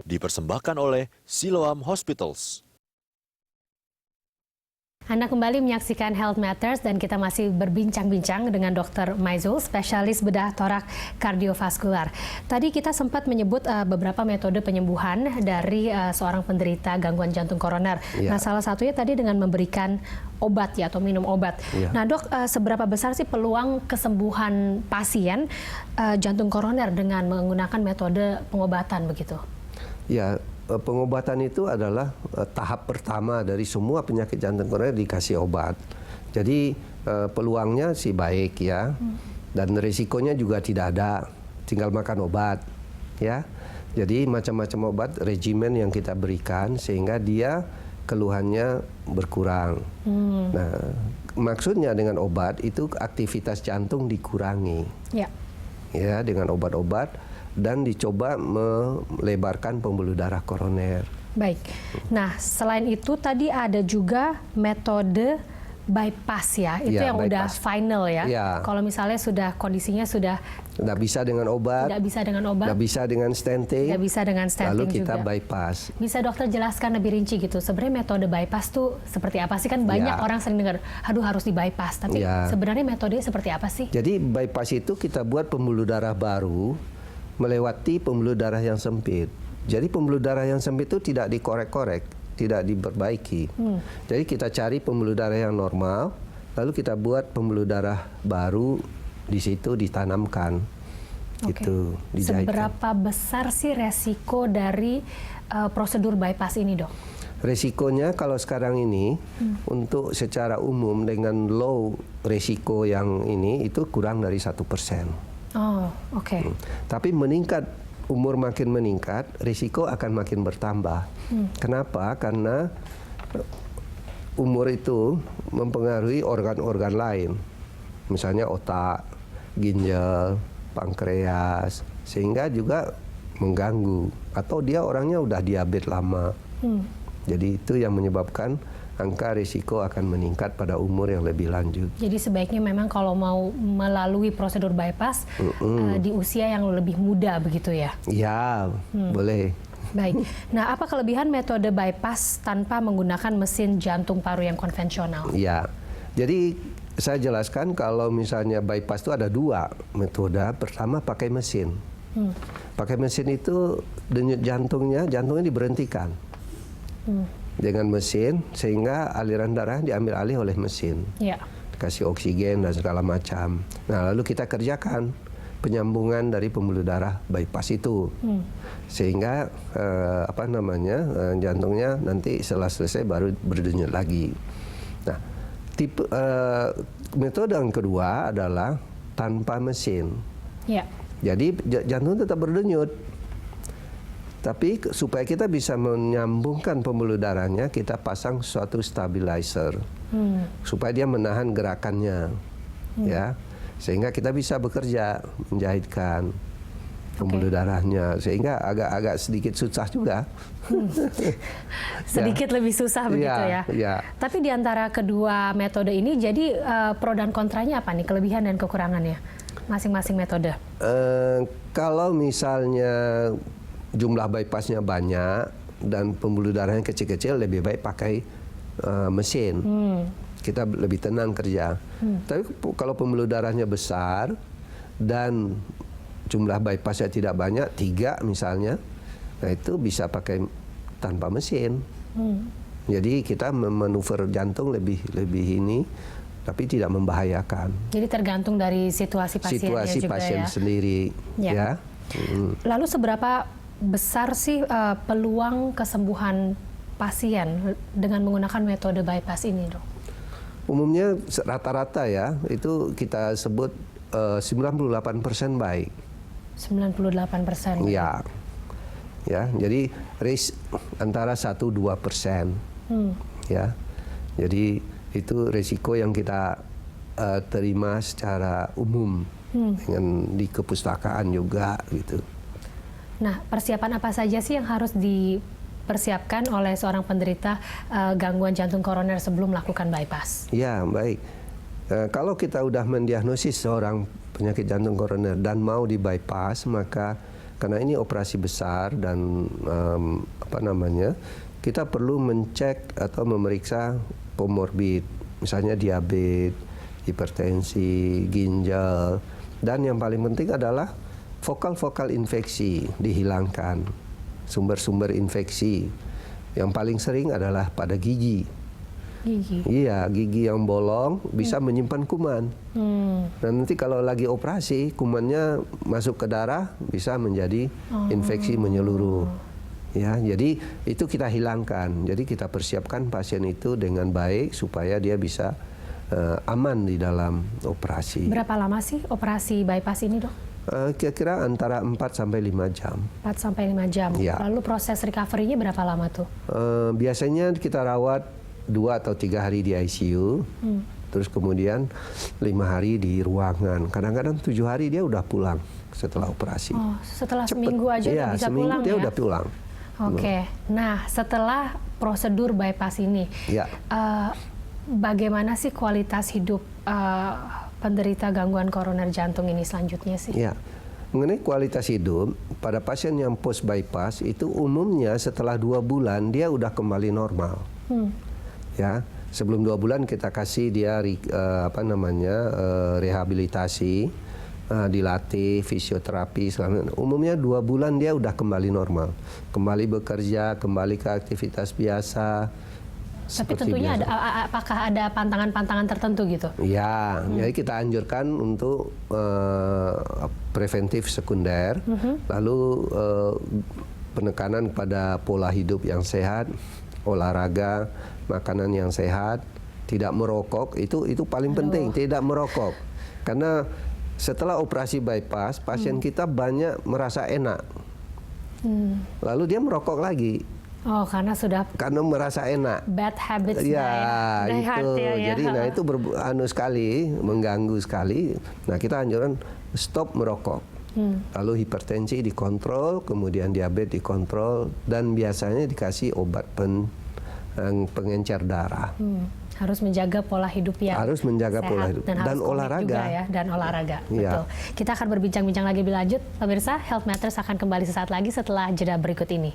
dipersembahkan oleh Siloam Hospitals. Anda kembali menyaksikan Health Matters dan kita masih berbincang-bincang dengan Dr. Maizul, spesialis bedah torak kardiovaskular. Tadi kita sempat menyebut beberapa metode penyembuhan dari seorang penderita gangguan jantung koroner. Ya. Nah, salah satunya tadi dengan memberikan obat ya atau minum obat. Ya. Nah, Dok, seberapa besar sih peluang kesembuhan pasien jantung koroner dengan menggunakan metode pengobatan begitu? Ya. Pengobatan itu adalah tahap pertama dari semua penyakit jantung koroner dikasih obat. Jadi peluangnya sih baik ya, dan risikonya juga tidak ada, tinggal makan obat ya. Jadi macam-macam obat regimen yang kita berikan sehingga dia keluhannya berkurang. Nah, maksudnya dengan obat itu aktivitas jantung dikurangi. Ya, dengan obat-obat. Dan dicoba melebarkan pembuluh darah koroner. Baik. Nah, selain itu tadi ada juga metode bypass ya. Itu yang bypass. Udah final ya. Kalau misalnya sudah kondisinya sudah tidak bisa dengan obat. Tidak bisa dengan obat. Tidak bisa dengan stenting. Tidak bisa dengan stenting lalu kita juga. Bypass. Bisa dokter jelaskan lebih rinci gitu. Sebenarnya metode bypass tuh seperti apa sih? Kan banyak orang sering dengar, aduh harus di bypass. Tapi sebenarnya metodenya seperti apa sih? Jadi bypass itu kita buat pembuluh darah baru melewati pembuluh darah yang sempit. Jadi pembuluh darah yang sempit itu tidak dikorek-korek, tidak diperbaiki. Jadi kita cari pembuluh darah yang normal, lalu kita buat pembuluh darah baru di situ ditanamkan. Gitu, dijahitkan. Seberapa besar sih resiko dari prosedur bypass ini, Dok? Resikonya kalau sekarang ini untuk secara umum dengan low resiko yang ini itu kurang dari 1%. Oh, oke. Tapi meningkat, umur makin meningkat, risiko akan makin bertambah. Kenapa? Karena umur itu mempengaruhi organ-organ lain. Misalnya otak, ginjal, pankreas, sehingga juga mengganggu. Atau dia orangnya udah diabetes lama. Jadi itu yang menyebabkan angka risiko akan meningkat pada umur yang lebih lanjut. Jadi sebaiknya memang kalau mau melalui prosedur bypass di usia yang lebih muda begitu ya? Ya, boleh. Baik. Nah, apa kelebihan metode bypass tanpa menggunakan mesin jantung paru yang konvensional? Ya, jadi saya jelaskan kalau misalnya bypass itu ada dua metode. Pertama pakai mesin. Pakai mesin itu denyut jantungnya diberhentikan. Dengan mesin sehingga aliran darah diambil alih oleh mesin, kasih oksigen dan segala macam. Nah, lalu kita kerjakan penyambungan dari pembuluh darah bypass itu, sehingga jantungnya nanti setelah selesai baru berdenyut lagi. Nah, tipe metode yang kedua adalah tanpa mesin. Jadi jantung tetap berdenyut. Tapi supaya kita bisa menyambungkan pembuluh darahnya, kita pasang suatu stabilizer supaya dia menahan gerakannya, ya, sehingga kita bisa bekerja menjahitkan pembuluh darahnya, sehingga agak sedikit susah juga. Sedikit lebih susah begitu ya. Tapi di antara kedua metode ini, jadi pro dan kontranya apa nih, kelebihan dan kekurangannya masing-masing metode? Kalau misalnya jumlah bypassnya banyak dan pembuluh darahnya kecil-kecil, lebih baik pakai mesin. Kita lebih tenang kerja. Tapi kalau pembuluh darahnya besar dan jumlah bypassnya tidak banyak, 3 misalnya, nah itu bisa pakai tanpa mesin. Jadi kita memanuver jantung lebih ini, tapi tidak membahayakan. Jadi tergantung dari situasi pasiennya situasi juga pasien ya? sendiri. Ya. Lalu seberapa besar sih peluang kesembuhan pasien dengan menggunakan metode bypass ini, Dok? Umumnya rata-rata ya, itu kita sebut 98% baik. 98%? Ya. Ya, jadi risk antara 1-2%. Ya. Jadi itu risiko yang kita terima secara umum dengan di kepustakaan juga gitu. Nah, persiapan apa saja sih yang harus dipersiapkan oleh seorang penderita gangguan jantung koroner sebelum melakukan bypass? Ya, baik. Kalau kita udah mendiagnosis seorang penyakit jantung koroner dan mau di bypass, maka Karena ini operasi besar dan kita perlu mencek atau memeriksa komorbid, misalnya diabetes, hipertensi, ginjal, dan yang paling penting adalah vokal-vokal infeksi dihilangkan, sumber-sumber infeksi. Yang paling sering adalah pada gigi. Gigi. Iya, gigi yang bolong bisa menyimpan kuman. Dan nanti kalau lagi operasi, kumannya masuk ke darah bisa menjadi infeksi menyeluruh. Ya, jadi itu kita hilangkan. Jadi kita persiapkan pasien itu dengan baik supaya dia bisa aman di dalam operasi. Berapa lama sih operasi bypass ini, Dok? Kira-kira antara 4 sampai 5 jam. 4 sampai 5 jam. Ya. Lalu proses recovery-nya berapa lama tuh? Biasanya kita rawat 2 atau 3 hari di ICU, terus kemudian 5 hari di ruangan. Kadang-kadang 7 hari dia udah pulang setelah operasi. Oh, setelah Cepet. seminggu aja udah bisa seminggu pulang dia ya? udah pulang. Oke. Nah, setelah prosedur bypass ini, Ya. bagaimana sih kualitas hidup penderita gangguan koroner jantung ini selanjutnya sih? Ya. Mengenai kualitas hidup, pada pasien yang post bypass itu umumnya setelah 2 bulan dia udah kembali normal. Ya, sebelum 2 bulan kita kasih dia rehabilitasi, dilatih, fisioterapi, umumnya 2 bulan dia udah kembali normal, kembali bekerja, kembali ke aktivitas biasa. Tapi tentunya apakah ada pantangan-pantangan tertentu gitu? Ya, jadi kita anjurkan untuk preventif sekunder, lalu penekanan pada pola hidup yang sehat, olahraga, makanan yang sehat, tidak merokok, itu paling penting, tidak merokok. Karena setelah operasi bypass, pasien kita banyak merasa enak. Lalu dia merokok lagi. Oh, karena merasa enak. Bad habits Ya, itu. ya. Jadi itu mengganggu sekali. Nah, kita anjuran stop merokok. Lalu hipertensi dikontrol, kemudian diabetes dikontrol, dan biasanya dikasih obat pengencer darah. Harus menjaga pola hidup yang harus menjaga sehat pola hidup dan olahraga juga ya, dan olahraga. Ya. Betul. Kita akan berbincang-bincang lagi lebih lanjut. Pemirsa, Health Matters akan kembali sesaat lagi setelah jeda berikut ini.